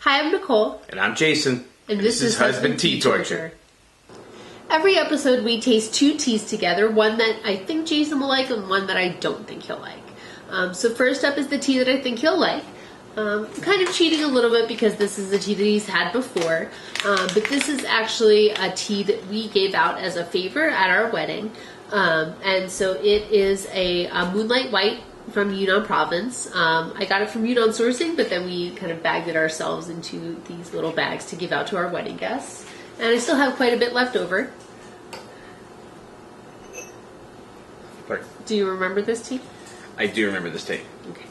Hi, I'm Nicole. And I'm Jason. And this is Husband Tea Torture. Every episode we taste two teas together, one that I think Jason will like and one that I don't think he'll like. So first up is the tea that I think he'll like. Kind of cheating a little bit because this is a tea that he's had before. But this is actually a tea that we gave out as a favor at our wedding. And so it is a Moonlight White from Yunnan province. I got it from Yunnan sourcing, but then we kind of bagged it ourselves into these little bags to give out to our wedding guests. And I still have quite a bit left over. Sorry. Do you remember this tea? I do remember this tea. Okay.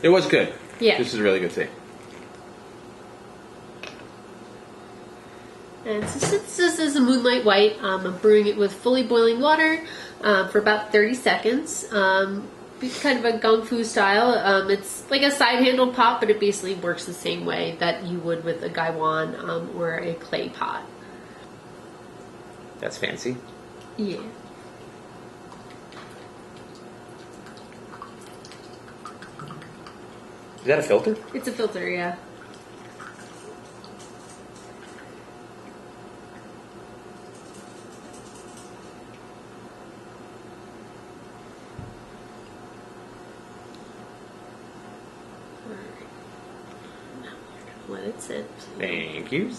It was good. Yeah. This is a really good tea. And so since this is a Moonlight White, I'm brewing it with fully boiling water for about 30 seconds. It's kind of a Guang Fu style. It's like a side-handled pot, but it basically works the same way that you would with a Guan or a clay pot. That's fancy. Yeah. Is that a filter? It's a filter, yeah. Let it sit. Thank you.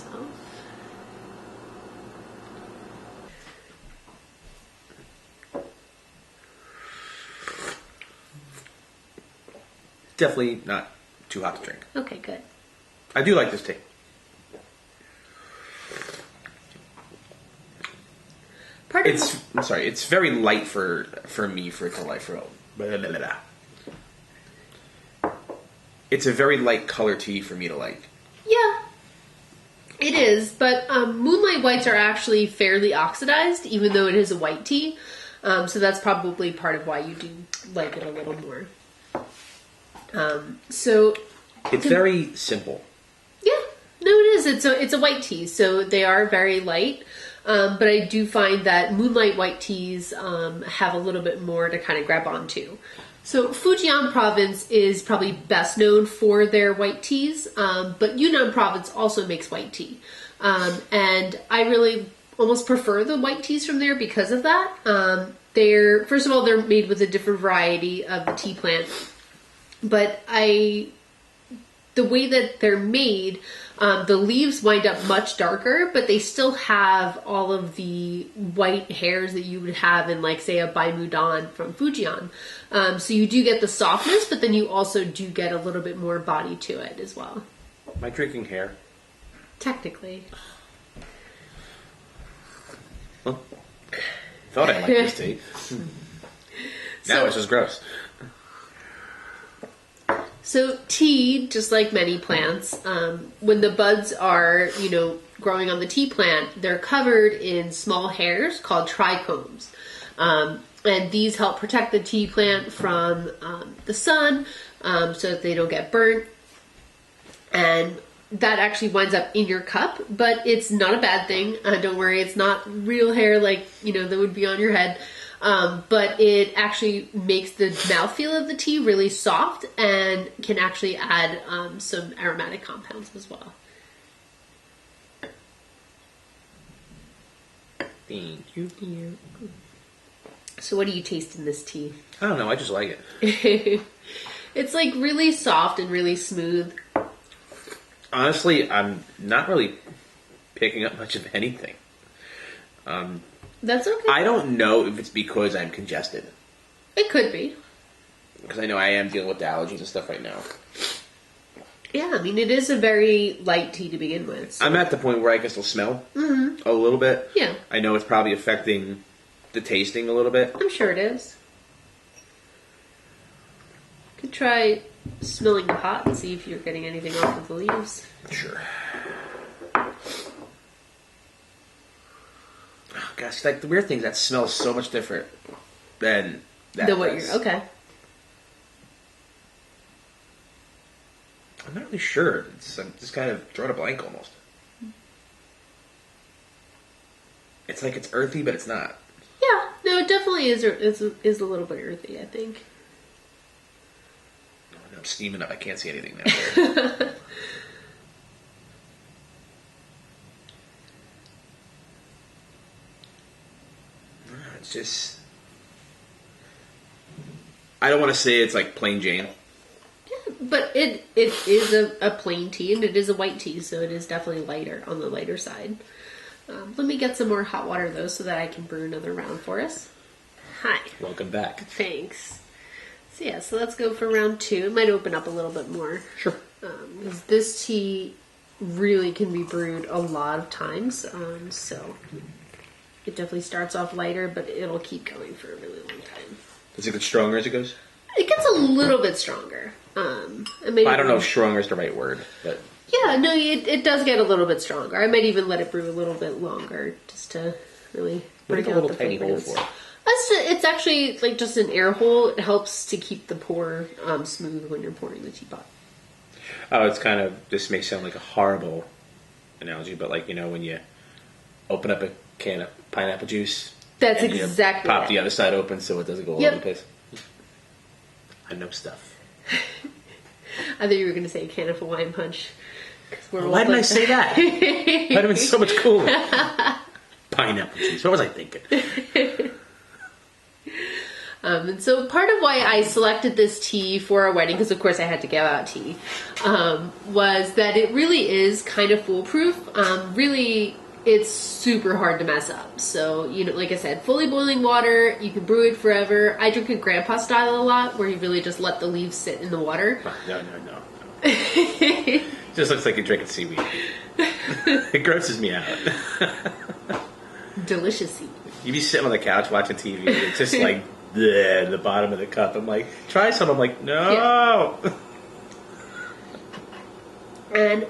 Definitely not too hot to drink. Okay, good. I do like this tea. It's very light for me for it to like for blah, blah, blah, blah. It's a very light color tea for me to like. Yeah, it is, but Moonlight Whites are actually fairly oxidized, even though it is a white tea. So that's probably part of why you do like it a little more. So it's very simple. Yeah, no, it is. It's a white tea, so they are very light. But I do find that Moonlight White teas have a little bit more to kind of grab onto. So Fujian province is probably best known for their white teas, but Yunnan province also makes white tea. And I really almost prefer the white teas from there because of that. First of all, they're made with a different variety of the tea plant. But the way that they're made, the leaves wind up much darker, but they still have all of the white hairs that you would have in, like, say, a Bai Mudan from Fujian. So you do get the softness, but then you also do get a little bit more body to it as well. Am I drinking hair? Technically. Well, thought I liked this tea. Now it's just gross. So tea, just like many plants, when the buds are, growing on the tea plant, they're covered in small hairs called trichomes. And these help protect the tea plant from the sun so that they don't get burnt. And that actually winds up in your cup, but it's not a bad thing. Don't worry, it's not real hair like, that would be on your head. But it actually makes the mouthfeel of the tea really soft and can actually add some aromatic compounds as well. Thank you, dear. So what do you taste in this tea? I don't know, I just like it. It's like really soft and really smooth. Honestly, I'm not really picking up much of anything. That's okay. I don't know if it's because I'm congested. It could be. Because I know I am dealing with allergies and stuff right now. Yeah, I mean, it is a very light tea to begin with. So. I'm at the point where I can still smell a little bit. Yeah. I know it's probably affecting the tasting a little bit. I'm sure it is. Could try smelling the pot and see if you're getting anything off of the leaves. Sure. Oh, gosh, like the weird thing is that smells so much different than that. Than what you're okay. I'm not really sure. I'm just kind of drawing a blank almost. It's like it's earthy, but it's not. Yeah, no, it definitely is a little bit earthy, I think. Oh, I'm steaming up. I can't see anything now. It's just... I don't want to say it's like plain Jane. Yeah, but it is a plain tea, and it is a white tea, so it is definitely lighter, on the lighter side. Let me get some more hot water, though, so that I can brew another round for us. Hi. Welcome back. Thanks. So yeah, so let's go for round 2. It might open up a little bit more. Sure. Because this tea really can be brewed a lot of times, so it definitely starts off lighter, but it'll keep going for a really long time. Does it get stronger as it goes? It gets a little bit stronger. I don't know if stronger is the right word, but... Yeah, no, it does get a little bit stronger. I might even let it brew a little bit longer, just to really bring out the tiny hole for it. It's actually like just an air hole. It helps to keep the pour smooth when you're pouring the teapot. Oh, it's kind of... This may sound like a horrible analogy, but like, you know, when you open up a can of pineapple juice... That's exactly pop it. the other side open so it doesn't go all over the place. I know stuff. I thought you were going to say a can of Hawaiian punch. Why didn't I say that? That would have been so much cooler. Pineapple juice. What was I thinking? And so part of why I selected this tea for our wedding, because of course I had to give out tea, was that it really is kind of foolproof. Really, it's super hard to mess up. So, you know, like I said, fully boiling water, you can brew it forever. I drink it grandpa style a lot, where you really just let the leaves sit in the water. No. Just looks like you're drinking seaweed. It grosses me out. Delicious seaweed. You be sitting on the couch watching TV, it's just like bleh, the bottom of the cup. I'm like, try some. I'm like, no. Yeah.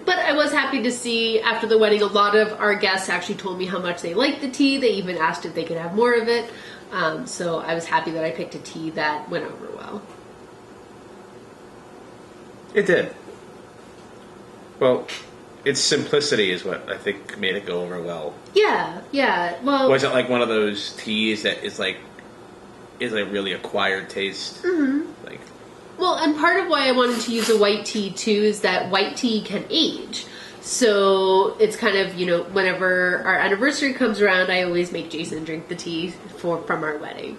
But I was happy to see after the wedding, a lot of our guests actually told me how much they liked the tea. They even asked if they could have more of it. So I was happy that I picked a tea that went over well. It did. Well, its simplicity is what I think made it go over well. Yeah. Well, wasn't like one of those teas that is like really acquired taste. Mm-hmm. Like, well, and part of why I wanted to use a white tea too is that white tea can age. So it's kind of, you know, whenever our anniversary comes around, I always make Jason drink the tea from our wedding.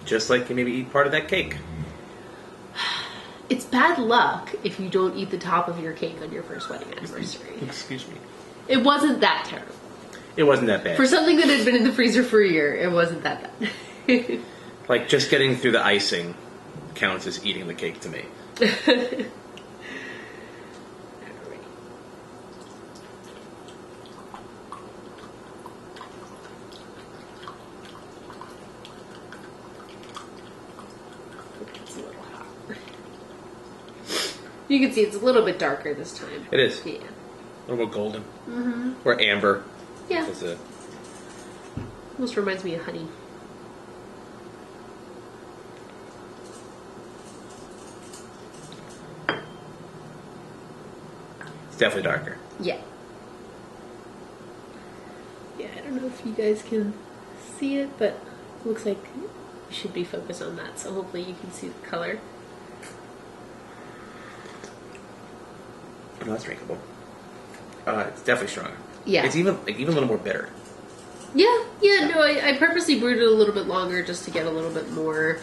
Just like you maybe eat part of that cake. It's bad luck if you don't eat the top of your cake on your first wedding anniversary. Excuse me. It wasn't that terrible. It wasn't that bad. For something that had been in the freezer for a year, it wasn't that bad. Like, just getting through the icing counts as eating the cake to me. You can see it's a little bit darker this time. It is. Yeah. A little bit golden. Mm-hmm. Or amber. Yeah. Almost reminds me of honey. It's definitely darker. Yeah. Yeah, I don't know if you guys can see it, but it looks like you should be focused on that, so hopefully you can see the color. No, that's drinkable. It's definitely stronger. Yeah. It's even a little more bitter. Yeah. No, I purposely brewed it a little bit longer just to get a little bit more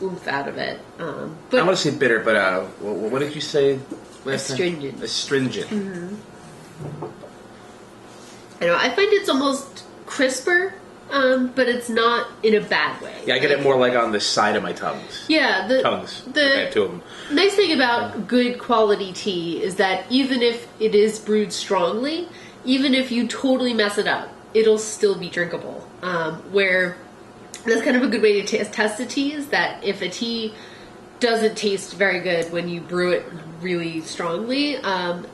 oomph out of it. But I want to say bitter, but what did you say last astringent. time? Astringent. Mm-hmm. I know. I find it's almost crisper, but it's not in a bad way. Yeah, I get it more like on the side of my tongues. Yeah, tongues. I have two of them. Nice thing about good quality tea is that even if it is brewed strongly, even if you totally mess it up, it'll still be drinkable. Where that's kind of a good way to test a tea is that if a tea doesn't taste very good when you brew it really strongly,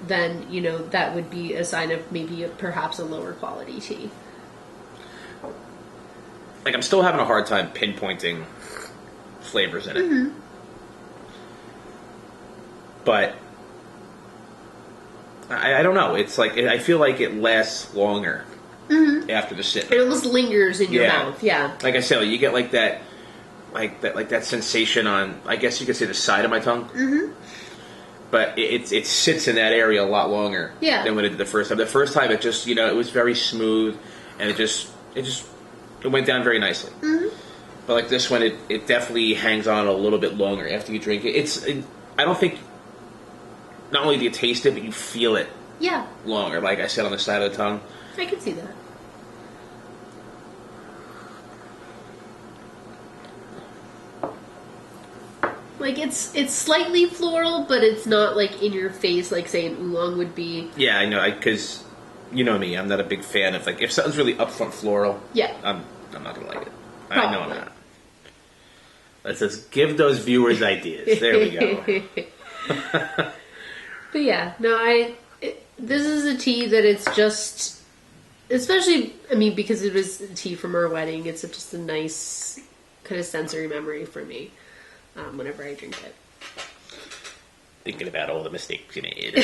then, you know, that would be a sign of maybe perhaps a lower quality tea. Like, I'm still having a hard time pinpointing flavors in it. Mm-hmm. But I don't know. It's like, I feel like it lasts longer after the sit. It almost lingers in your mouth, yeah. Like I said, you get like that like that sensation on, I guess you could say, the side of my tongue. Mm-hmm. But it sits in that area a lot longer than when it did the first time. The first time it just, it was very smooth, and it went down very nicely. Mm-hmm. But like this one, it definitely hangs on a little bit longer after you drink it. I don't think, not only do you taste it, but you feel it longer, like I said, on the side of the tongue. I can see that. Like, it's slightly floral, but it's not, like, in your face like, say, an oolong would be. Yeah, I know, because you know me, I'm not a big fan of, like, if something's really upfront floral, I'm not going to like it. Probably. I know I'm not. Let's just give those viewers ideas. There we go. But yeah, no, this is a tea that it's just, especially, I mean, because it was a tea from our wedding, it's just a nice kind of sensory memory for me. Whenever I drink it. Thinking about all the mistakes you made.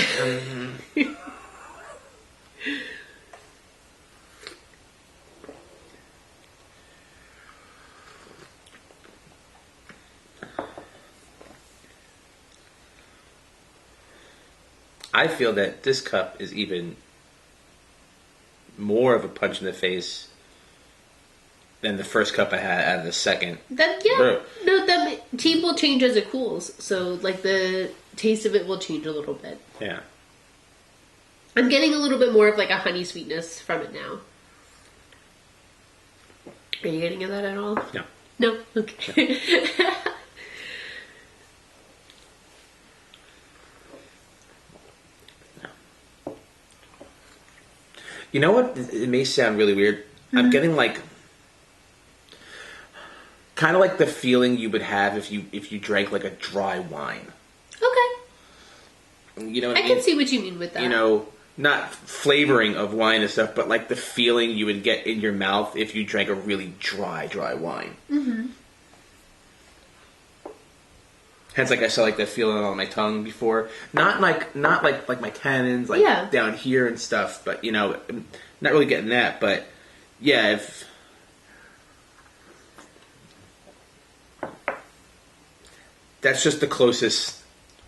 I feel that this cup is even more of a punch in the face than the first cup I had out of the second. That tea will change as it cools, so like the taste of it will change a little bit. Yeah, I'm getting a little bit more of like a honey sweetness from it now. Are you getting that at all? No. No? Okay. No. You know what? It may sound really weird. Mm-hmm. I'm getting like, kind of like the feeling you would have if you drank like a dry wine. Okay. You know what I mean? I can see what you mean with that. You know, not flavoring of wine and stuff, but like the feeling you would get in your mouth if you drank a really dry wine. Mm-hmm. Hence, like I saw, like that feeling on my tongue before. Not like my tannins, like down here and stuff. But not really getting that. But yeah, if that's just the closest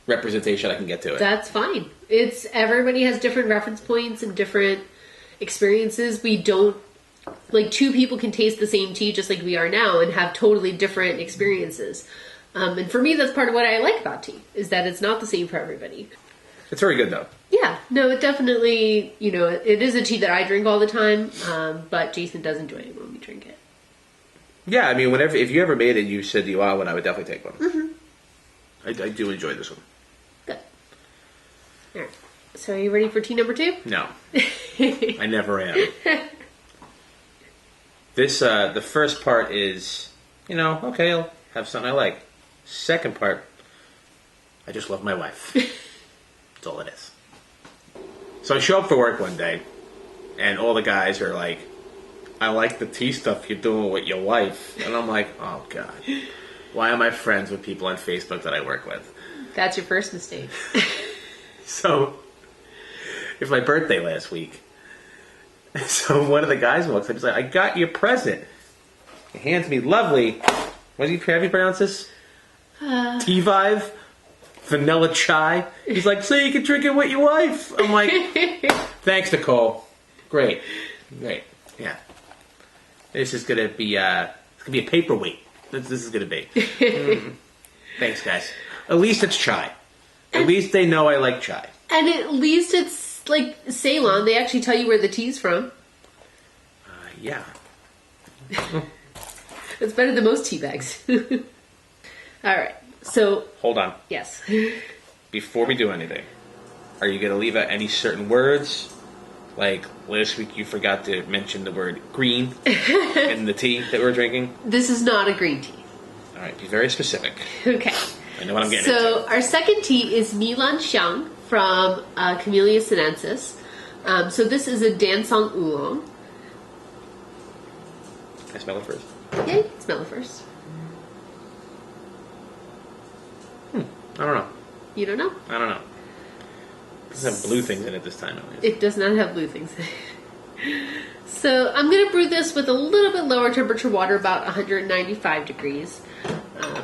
representation I can get to it. That's fine. Everybody has different reference points and different experiences. We don't, like, two people can taste the same tea just like we are now and have totally different experiences. And for me, that's part of what I like about tea, is that it's not the same for everybody. It's very good, though. Yeah. No, it definitely, it is a tea that I drink all the time, but Jason does enjoy it when we drink it. Yeah, I mean, if you ever made it, you said you want one, I would definitely take one. Mm-hmm. I do enjoy this one. Good. All right. So are you ready for tea number 2? No. I never am. This, the first part is, okay, I'll have something I like. Second part, I just love my wife. That's all it is. So I show up for work one day, and all the guys are like, I like the tea stuff you're doing with your wife. And I'm like, oh, God. Why am I friends with people on Facebook that I work with? That's your first mistake. So, it's my birthday last week. So one of the guys walks up, he's like, I got you a present. He hands me lovely, how do you pronounce this? Tea Vive? Vanilla chai? He's like, so you can drink it with your wife. I'm like, thanks, Nicole. Great. Yeah. This is gonna be a paperweight. This is gonna be. Thanks, guys. At least it's chai. At least they know I like chai. And at least it's like Ceylon. They actually tell you where the tea's from. Yeah. It's better than most tea bags. All right. So hold on. Yes. Before we do anything, are you going to leave out any certain words? Like last week, you forgot to mention the word green in the tea that we're drinking. This is not a green tea. All right. Be very specific. Okay. I know what I'm getting into. So our second tea is Lan Xiang from Camellia Sinensis. So this is a Dansong oolong. Can I smell it first? Yeah, you can smell it first. I don't know. You don't know? I don't know. It doesn't have blue things in it this time, at least. It does not have blue things in it. So I'm going to brew this with a little bit lower temperature water, about 195 degrees.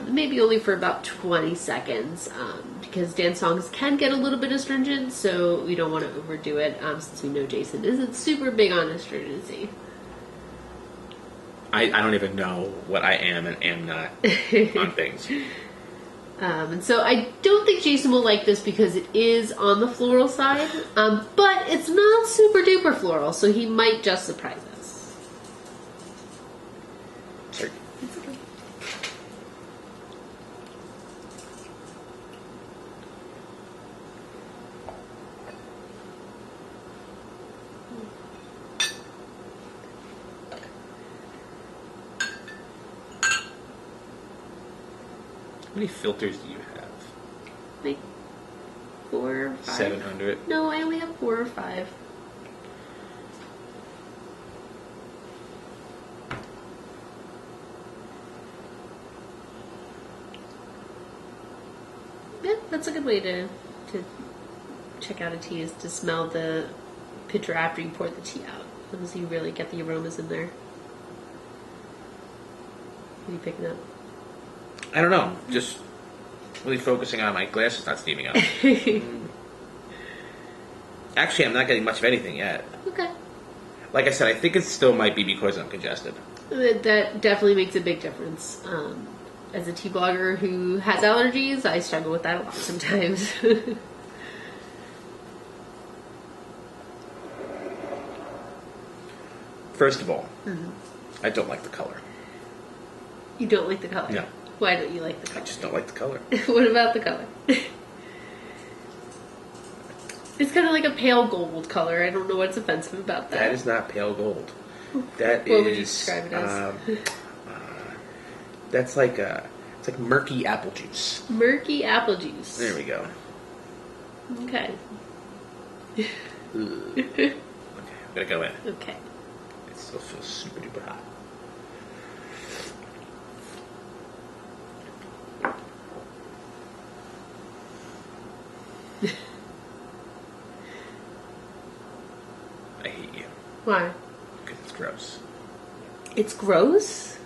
Maybe only for about 20 seconds, because dansongs can get a little bit astringent, so we don't want to overdo it, since we know Jason isn't super big on astringency. I don't even know what I am and am not on things. And so I don't think Jason will like this because it is on the floral side, but it's not super duper floral, so he might just surprise us. Sure. It's okay. How many filters do you have? Like 4 or 5. 700. No, I only have 4 or 5. Yeah, that's a good way to check out a tea, is to smell the pitcher after you pour the tea out, because you really get the aromas in there. What are you picking up? I don't know. Just really focusing on my glasses not steaming up. Actually, I'm not getting much of anything yet. Okay. Like I said, I think it still might be because I'm congested. That definitely makes a big difference. As a tea blogger who has allergies, I struggle with that a lot sometimes. First of all, I don't like the color. You don't like the color? No. Why don't you like the color? I just don't like the color. What about the color? It's kind of like a pale gold color. I don't know what's offensive about that. That is not pale gold. That What is. would you describe it as? That's like it's like murky apple juice. Murky apple juice. There we go. Okay. Okay, I'm gonna go in. Okay. It still feels super duper hot. I hate you. Why? Because it's gross. It's gross?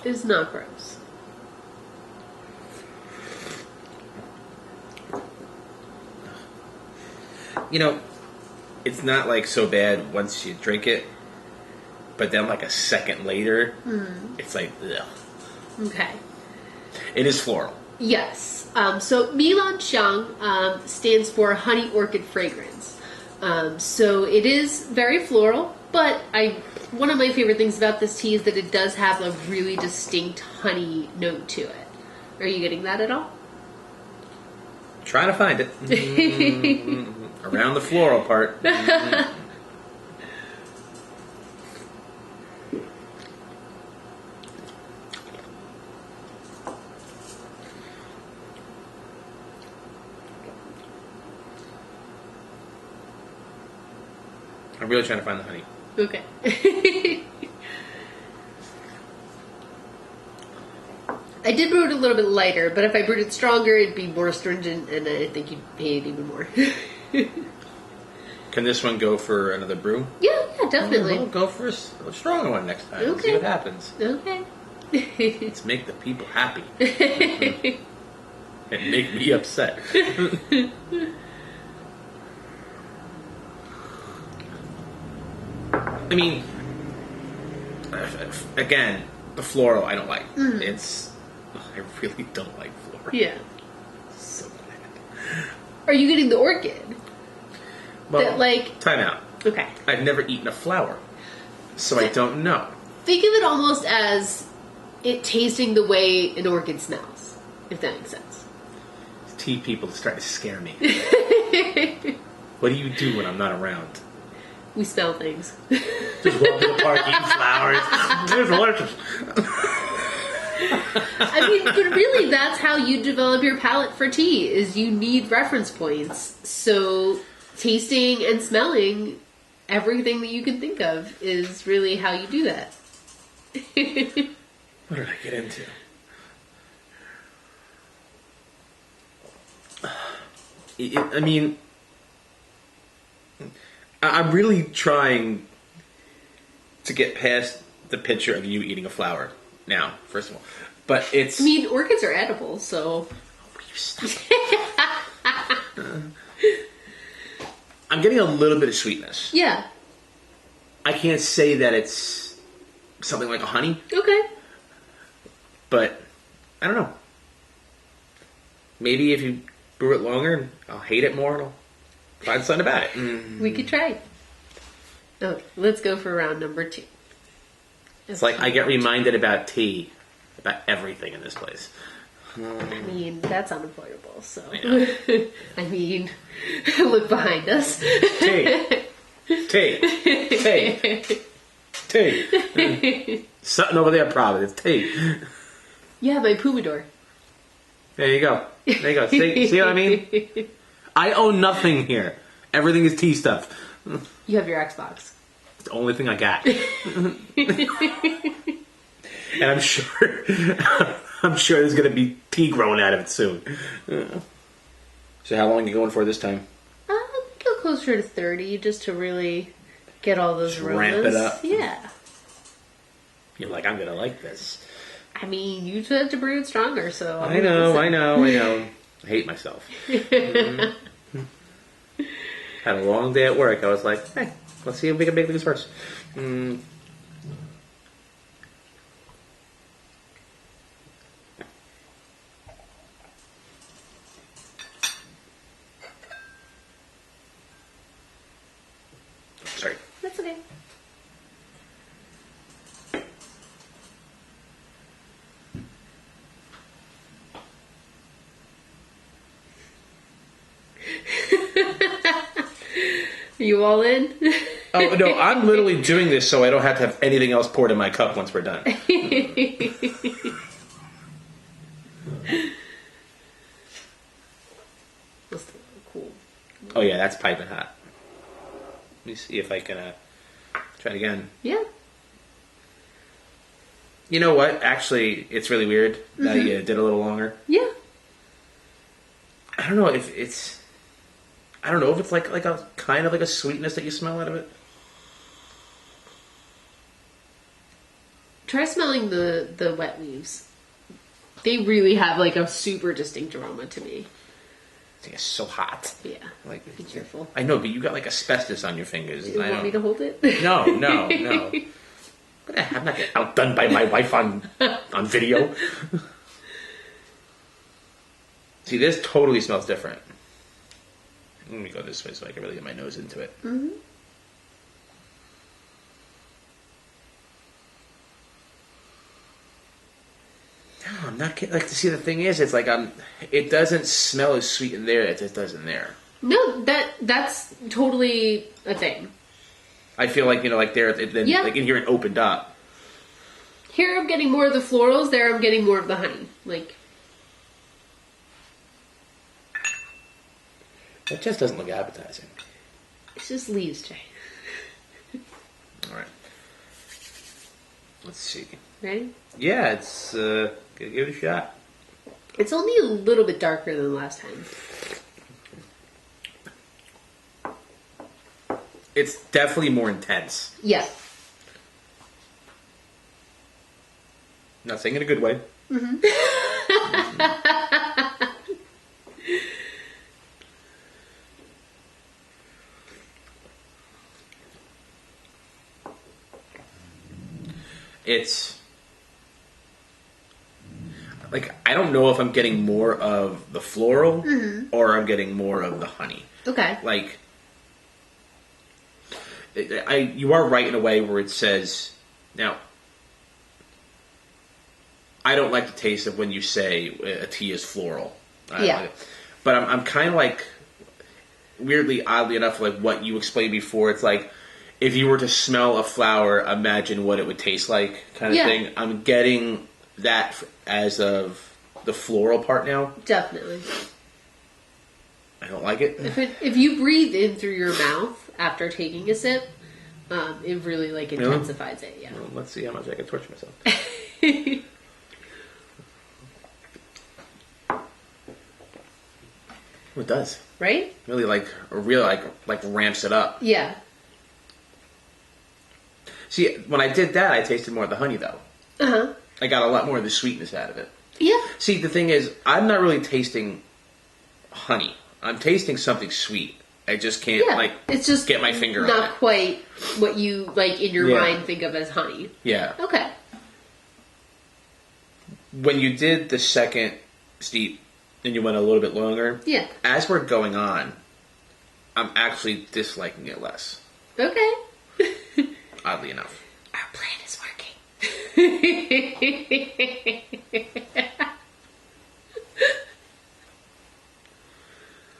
It's not gross. You know, it's not like so bad once you drink it, but then like a second later, it's like, ugh. Okay. It is floral. Yes. So Lan Xiang stands for honey orchid fragrance. So it is very floral, but one of my favorite things about this tea is that it does have a really distinct honey note to it. Are you getting that at all? Trying to find it. Around the floral part. I'm really trying to find the honey. Okay. I did brew it a little bit lighter, but if I brewed it stronger, it'd be more astringent, and I think you'd hate it even more. Can this one go for another brew? Yeah, definitely. We'll go for a stronger one next time. Okay. See what happens. Okay. Let's make the people happy. And make me upset. I mean, again, the floral I don't like. I really don't like floral. Yeah. So bad. Are you getting the orchid? Well, that, time out. Okay. I've never eaten a flower, so I don't know. Think of it almost as it tasting the way an orchid smells, if that makes sense. Tea people start to scare me. What do you do when I'm not around? We smell things. Just walk to the park, eating flowers. There's delicious. I mean, but really, that's how you develop your palate for tea, is you need reference points. So tasting and smelling everything that you can think of is really how you do that. What did I get into? I mean, I'm I'm really trying to get past the picture of you eating a flower now, first of all. But it's... I mean, orchids are edible, so... I'm getting a little bit of sweetness. Yeah. I can't say that it's something like a honey. Okay. But, I don't know. Maybe if you brew it longer, I'll hate it more and I'll find something about it. We could try it. Okay, let's go for round number 2. It's like I get reminded about tea, about everything in this place. I mean, that's unavoidable, so. I I mean, look behind us. Tea. Something over there probably. It's tea. Yeah, my Pompadour. There you go. See what I mean? I own nothing here. Everything is tea stuff. You have your Xbox. It's the only thing I got. And I'm sure there's going to be tea growing out of it soon. So how long are you going for this time? Go closer to 30 just to really get all those aromas. Ramp it up. Yeah. You're like, I'm going to like this. I mean, you have to brew it stronger, so... I know. I hate myself. Had a long day at work. I was like, hey, let's see if we can make things worse. Sorry. That's okay. You all in? Oh, no, I'm literally doing this so I don't have to have anything else poured in my cup once we're done. That's cool. Oh, yeah, that's piping hot. Let me see if I can try it again. Yeah. You know what? Actually, it's really weird that you did a little longer. Yeah. I don't know if it's... I don't know if it's like a kind of like a sweetness that you smell out of it. Try smelling the wet leaves. They really have like a super distinct aroma to me. I think it's so hot. Yeah. Like, be careful. I know, but you got like asbestos on your fingers. You want me to hold it? No. I'm not getting outdone by my wife on video. See, this totally smells different. Let me go this way so I can really get my nose into it. Mm-hmm. No, I'm not kidding. Like, see, the thing is, it's like it doesn't smell as sweet in there as it does in there. No, that's totally a thing. I feel like, like there, then like in here it opened up. Here I'm getting more of the florals. There I'm getting more of the honey. Like. That just doesn't look appetizing. It's just leaves, Jay. All right. Let's see. Ready? Yeah, it's gonna give it a shot. It's only a little bit darker than last time. It's definitely more intense. Yeah. Not saying in a good way. Mm-hmm. It's like, I don't know if I'm getting more of the floral or I'm getting more of the honey. Okay. Like, you are right in a way where it says, now, I don't like the taste of when you say a tea is floral. Yeah. But I'm kind of like, weirdly, oddly enough, like what you explained before, it's like, if you were to smell a flower, imagine what it would taste like, kind of thing. I'm getting that as of the floral part now. Definitely. I don't like it. If you breathe in through your mouth after taking a sip, it really like intensifies it. Yeah. Well, let's see how much I can torture myself. It does. Right? Really, like ramps it up. Yeah. See, when I did that, I tasted more of the honey, though. Uh-huh. I got a lot more of the sweetness out of it. Yeah. See, the thing is, I'm not really tasting honey. I'm tasting something sweet. I just can't, it's just get my finger on it. Not quite what you, in your mind think of as honey. Yeah. Okay. When you did the second steep, and you went a little bit longer, as we're going on, I'm actually disliking it less. Okay. Oddly enough. Our plan is working.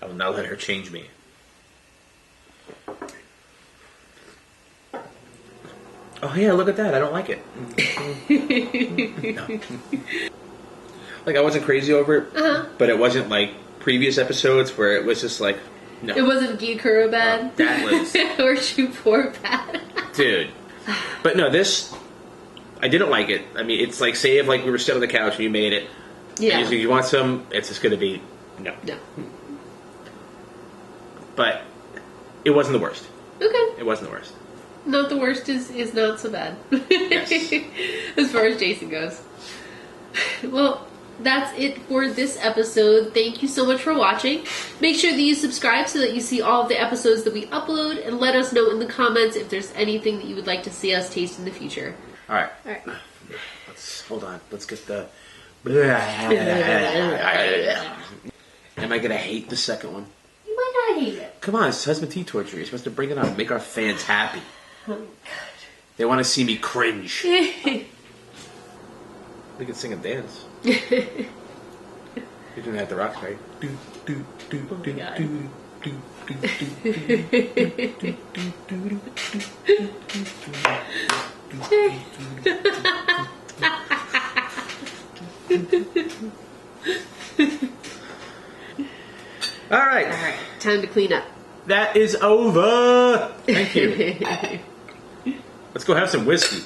I will not let her change me. Oh yeah, look at that. I don't like it. No. Like, I wasn't crazy over it, but it wasn't like previous episodes where it was just like, no. It wasn't Gyokuro bad? That was... or Shupor bad? Dude. But no, this... I didn't like it. I mean, it's like, say if like we were sitting on the couch and you made it, and you want some, it's just going to be, no. No. But it wasn't the worst. Okay. It wasn't the worst. Not the worst is not so bad. Yes. As far as Jason goes. Well, that's it for this episode. Thank you so much for watching. Make sure that you subscribe so that you see all of the episodes that we upload, and let us know in the comments if there's anything that you would like to see us taste in the future. All right. Hold on. Let's get the... Am I going to hate the second one? You might not hate it. Come on, it's husband tea torture. You're supposed to bring it on. Make our fans happy. Oh, God. They want to see me cringe. We can sing and dance. You're doing that at the Rock, right? All right. Time to clean up. That is over. Thank you. Let's go have some whiskey.